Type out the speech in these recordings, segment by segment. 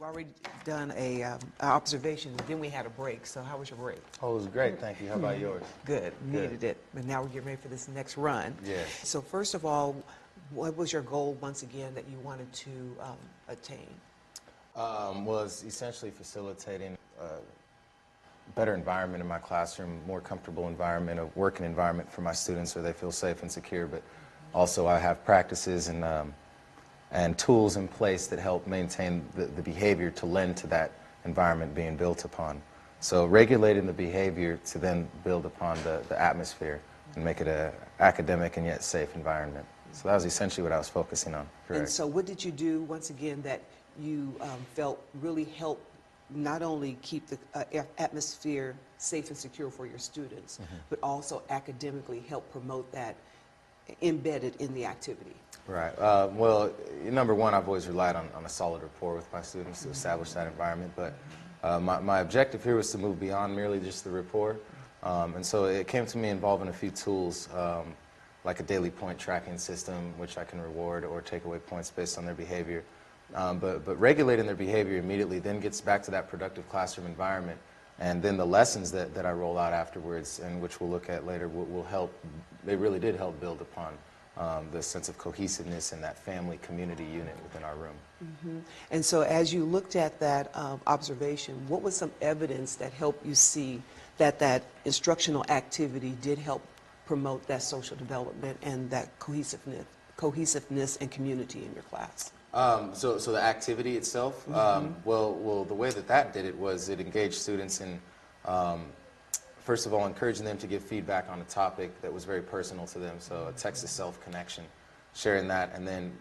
We've already done a observation, then we had a break. So how was your break? Oh, it was great, thank you. How about yours? Good, needed it. But now we're getting ready for this next run. Yes. So first of all, what was your goal once again that you wanted to attain? Was essentially facilitating a better environment in my classroom, more comfortable environment, a working environment for my students where they feel safe and secure, but also I have practices and tools in place that help maintain the behavior to lend to that environment being built upon. So regulating the behavior to then build upon the atmosphere and make it an academic and yet safe environment. So that was essentially what I was focusing on. Correct. And so what did you do, once again, that you felt really helped not only keep the atmosphere safe and secure for your students, but also academically help promote that embedded in the activity? Right. Well, number one, I've always relied on a solid rapport with my students to establish that environment, but my objective here was to move beyond merely just the rapport. And so it came to me involving a few tools, like a daily point tracking system, which I can reward or take away points based on their behavior. But regulating their behavior immediately then gets back to that productive classroom environment. And then the lessons that I roll out afterwards, and which we'll look at later, will help. They really did help build upon the sense of cohesiveness and that family community unit within our room. And so as you looked at that observation, what was some evidence that helped you see that that instructional activity did help promote that social development and that cohesiveness and community in your class? So the activity itself, well, the way that did it was it engaged students in, first of all, encouraging them to give feedback on a topic that was very personal to them, so a text-to-self connection, sharing that, and then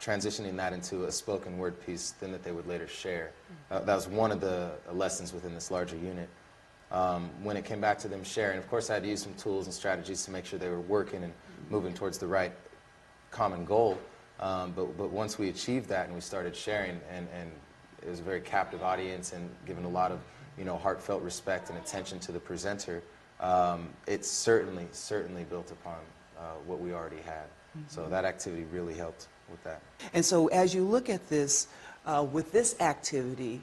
transitioning that into a spoken word piece then that they would later share. That was one of the lessons within this larger unit. When it came back to them sharing, of course I had to use some tools and strategies to make sure they were working and moving towards the right common goal. But once we achieved that and we started sharing, and it was a very captive audience and given a lot of heartfelt respect and attention to the presenter, it certainly built upon what we already had. So that activity really helped with that. And so as you look at this, with this activity,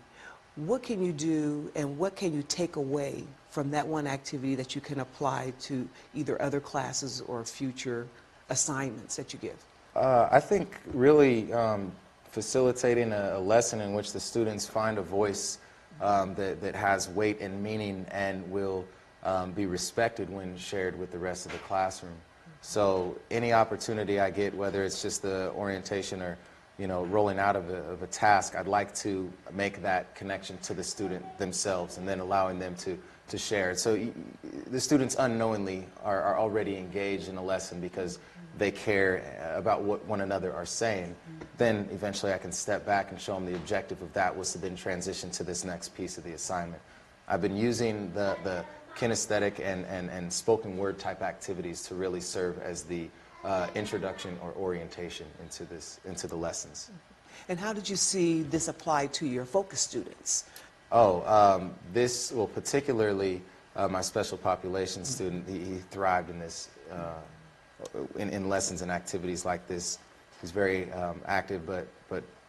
what can you do and what can you take away from that one activity that you can apply to either other classes or future assignments that you give? I think really facilitating a lesson in which the students find a voice that has weight and meaning and will be respected when shared with the rest of the classroom. So any opportunity I get, whether it's just the orientation or rolling out of a task, I'd like to make that connection to the student themselves and then allowing them to share. So the students unknowingly are already engaged in a lesson because they care about what one another are saying. Then eventually I can step back and show them the objective of that was to then transition to this next piece of the assignment. I've been using the kinesthetic and spoken word type activities to really serve as the introduction or orientation into the lessons. And how did you see this apply to your focus students? This, well, particularly my special population student, he thrived in this, in lessons and activities like this. He's very active, but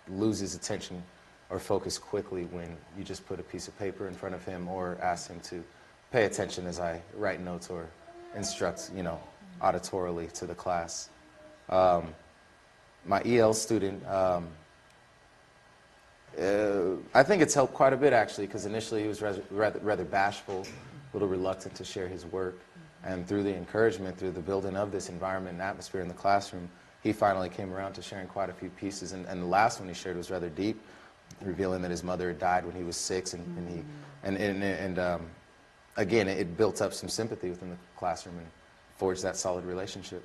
loses attention or focus quickly when you just put a piece of paper in front of him or ask him to pay attention as I write notes or instruct, auditorily to the class. My EL student, I think it's helped quite a bit actually, because initially he was rather bashful, a little reluctant to share his work, and through the encouragement, through the building of this environment and atmosphere in the classroom, he finally came around to sharing quite a few pieces, and the last one he shared was rather deep, revealing that his mother had died when he was 6, and again, it built up some sympathy within the classroom and forged that solid relationship.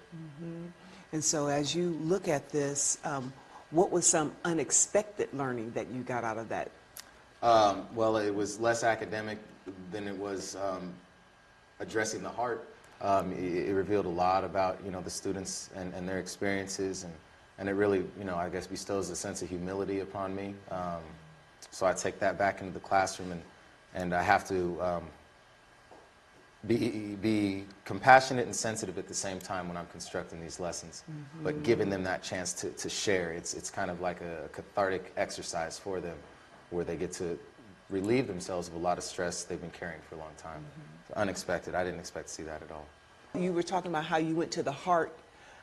And so as you look at this, what was some unexpected learning that you got out of that? Well, it was less academic than it was addressing the heart. It revealed a lot about the students and their experiences, and it really I guess bestows a sense of humility upon me. So I take that back into the classroom, and I have to be compassionate and sensitive at the same time when I'm constructing these lessons, but giving them that chance to share. It's kind of like a cathartic exercise for them where they get to relieve themselves of a lot of stress they've been carrying for a long time. Unexpected. I didn't expect to see that at all. You were talking about how you went to the heart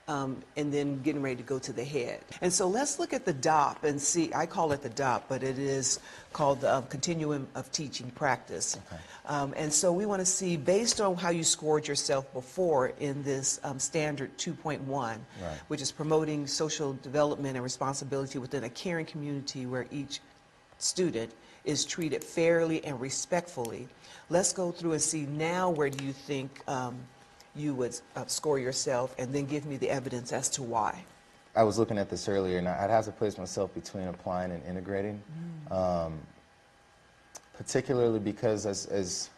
and then getting ready to go to the head. And so let's look at the DOP and see, I call it the DOP, but it is called the Continuum of Teaching Practice. Okay. And so we want to see, based on how you scored yourself before in this standard 2.1, Right. which is promoting social development and responsibility within a caring community where each student is treated fairly and respectfully. Let's go through and see now where do you think you would score yourself, and then give me the evidence as to why. I was looking at this earlier, and I'd have to place myself between applying and integrating, particularly because as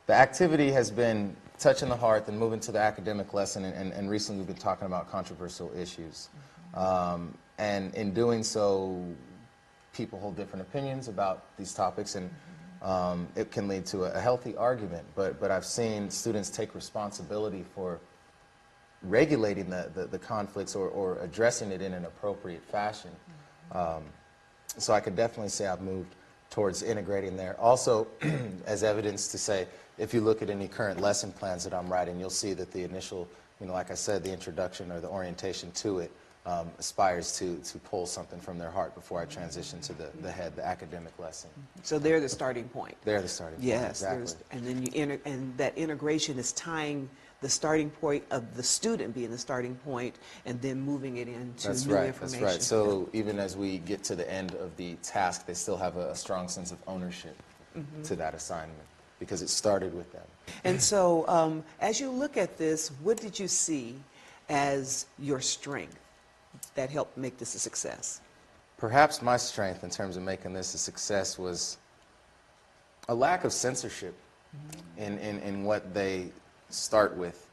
the activity has been touching the heart, then moving to the academic lesson, and recently we've been talking about controversial issues. And in doing so, people hold different opinions about these topics, and it can lead to a healthy argument, but I've seen students take responsibility for regulating the conflicts or addressing it in an appropriate fashion. So I could definitely say I've moved towards integrating there. Also, as evidence to say, if you look at any current lesson plans that I'm writing, you'll see that the initial, like I said, the introduction or the orientation to it aspires to pull something from their heart before I transition to the head, the academic lesson. So they're the starting point. They're the starting point, Yes, exactly. and then and that integration is tying the starting point of the student being the starting point, and then moving it into new information. That's right. So even as we get to the end of the task, they still have a strong sense of ownership to that assignment because it started with them. And so as you look at this, what did you see as your strength that helped make this a success? Perhaps my strength in terms of making this a success was a lack of censorship in what they start with.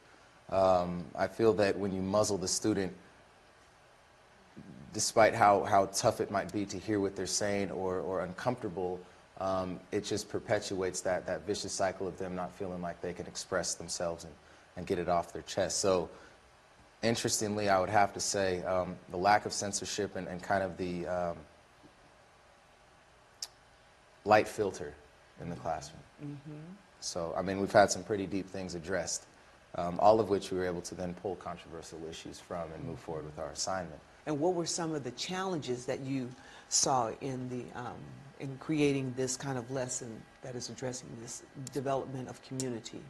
I feel that when you muzzle the student, despite how tough it might be to hear what they're saying or uncomfortable, it just perpetuates that vicious cycle of them not feeling like they can express themselves and get it off their chest. So interestingly, I would have to say the lack of censorship and kind of the light filter in the classroom. So, I mean, we've had some pretty deep things addressed, all of which we were able to then pull controversial issues from and move forward with our assignment. And what were some of the challenges that you saw in creating this kind of lesson that is addressing this development of community?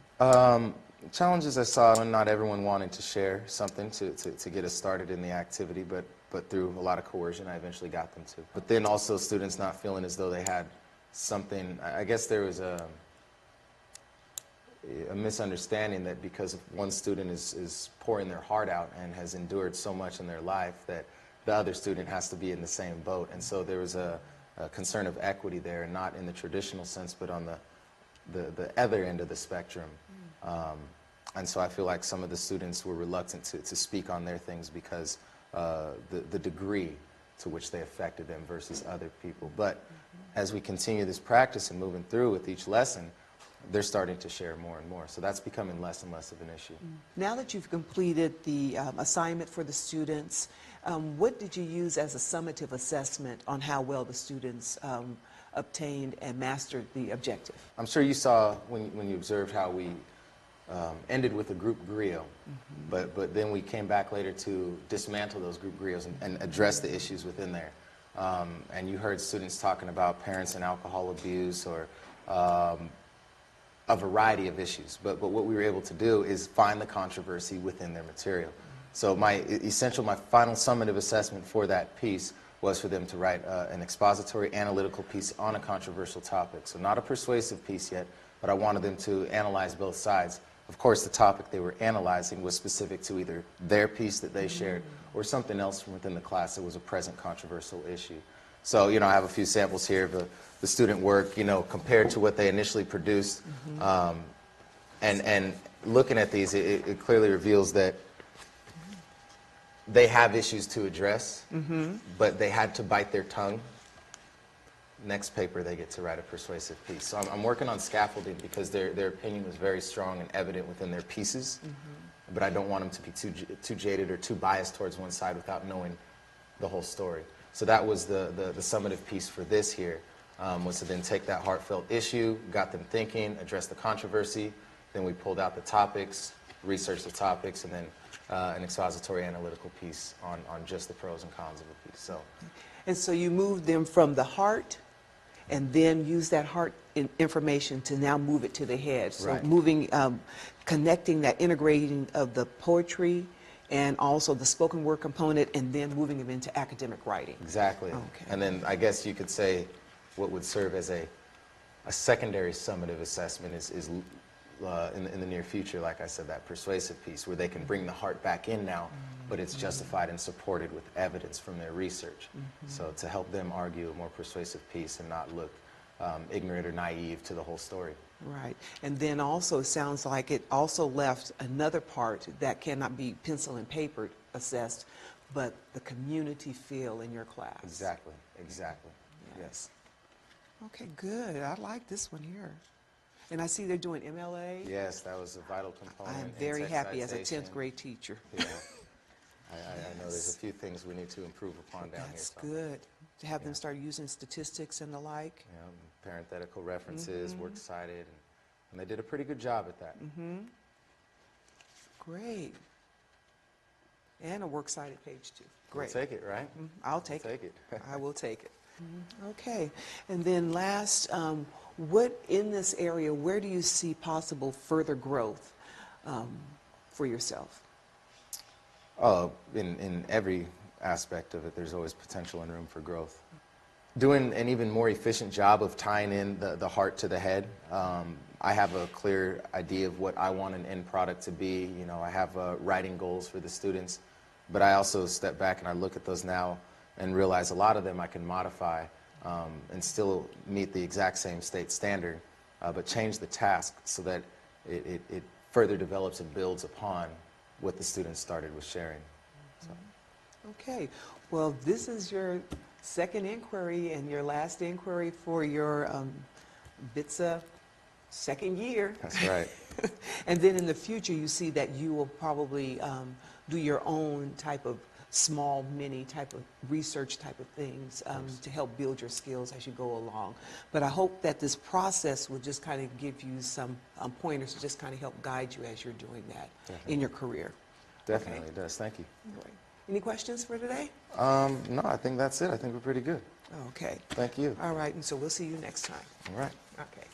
Challenges I saw, not everyone wanted to share something to get us started in the activity, but through a lot of coercion, I eventually got them to. But then also students not feeling as though they had something. I guess there was a misunderstanding that because one student is pouring their heart out and has endured so much in their life that the other student has to be in the same boat. And so there was a concern of equity there, not in the traditional sense, but on the other end of the spectrum. And so I feel like some of the students were reluctant to speak on their things because the degree to which they affected them versus other people. But as we continue this practice and moving through with each lesson, they're starting to share more and more. So that's becoming less and less of an issue. Now that you've completed the assignment for the students, what did you use as a summative assessment on how well the students obtained and mastered the objective? I'm sure you saw when you observed how we ended with a group griot, but then we came back later to dismantle those group griots and address the issues within there. And you heard students talking about parents and alcohol abuse or a variety of issues. But what we were able to do is find the controversy within their material. So my final summative assessment for that piece was for them to write an expository analytical piece on a controversial topic. So not a persuasive piece yet, but I wanted them to analyze both sides. Of course, the topic they were analyzing was specific to either their piece that they shared or something else from within the class that was a present controversial issue. So, I have a few samples here of the student work, compared to what they initially produced. And looking at these, it clearly reveals that they have issues to address, but they had to bite their tongue. Next paper, they get to write a persuasive piece. So I'm working on scaffolding because their opinion was very strong and evident within their pieces, but I don't want them to be too jaded or too biased towards one side without knowing the whole story. So that was the summative piece for this here. was to then take that heartfelt issue, got them thinking, addressed the controversy, then we pulled out the topics, researched the topics, and then an expository analytical piece on just the pros and cons of a piece. So, And so you moved them from the heart and then use that heart information to now move it to the head. So Right. moving, connecting that integrating of the poetry and also the spoken word component and then moving them into academic writing. exactly. Okay. And then I guess you could say what would serve as a secondary summative assessment is in the near future, like I said, that persuasive piece where they can bring the heart back in now, but it's justified and supported with evidence from their research. So to help them argue a more persuasive piece and not look ignorant or naive to the whole story. Right. And then also it sounds like it also left another part that cannot be pencil and paper assessed, but the community feel in your class. Exactly, exactly. Yes. Okay, good. I like this one here. And I see they're doing MLA. Yes, that was a vital component. I'm in very text happy as a 10th citation. grade teacher. Yeah. I know there's a few things we need to improve upon down That's here. good. To have them Yeah. start using statistics and the like. You know, parenthetical references, works cited, and they did a pretty good job at that. Great. And a works cited page too. Great. We'll take it, right? I'll take Take it. I will take it. Okay. And then last, what in this area, where do you see possible further growth for yourself? In every aspect of it, there's always potential and room for growth. Doing an even more efficient job of tying in the heart to the head. I have a clear idea of what I want an end product to be. You know, I have writing goals for the students, but I also step back and I look at those now and realize a lot of them I can modify and still meet the exact same state standard, but change the task so that it further develops and builds upon what the students started with sharing. So. Okay. Well, this is your second inquiry and your last inquiry for your BITSA second year. That's right. And then in the future, you see that you will probably do your own type of small, mini type of research type of things to help build your skills as you go along. But I hope that this process will just kind of give you some pointers to just kind of help guide you as you're doing that in your career. Definitely it does. Thank you. All right. Any questions for today? No, I think that's it. I think we're pretty good. Okay. Thank you. All right, and so we'll see you next time. All right. Okay.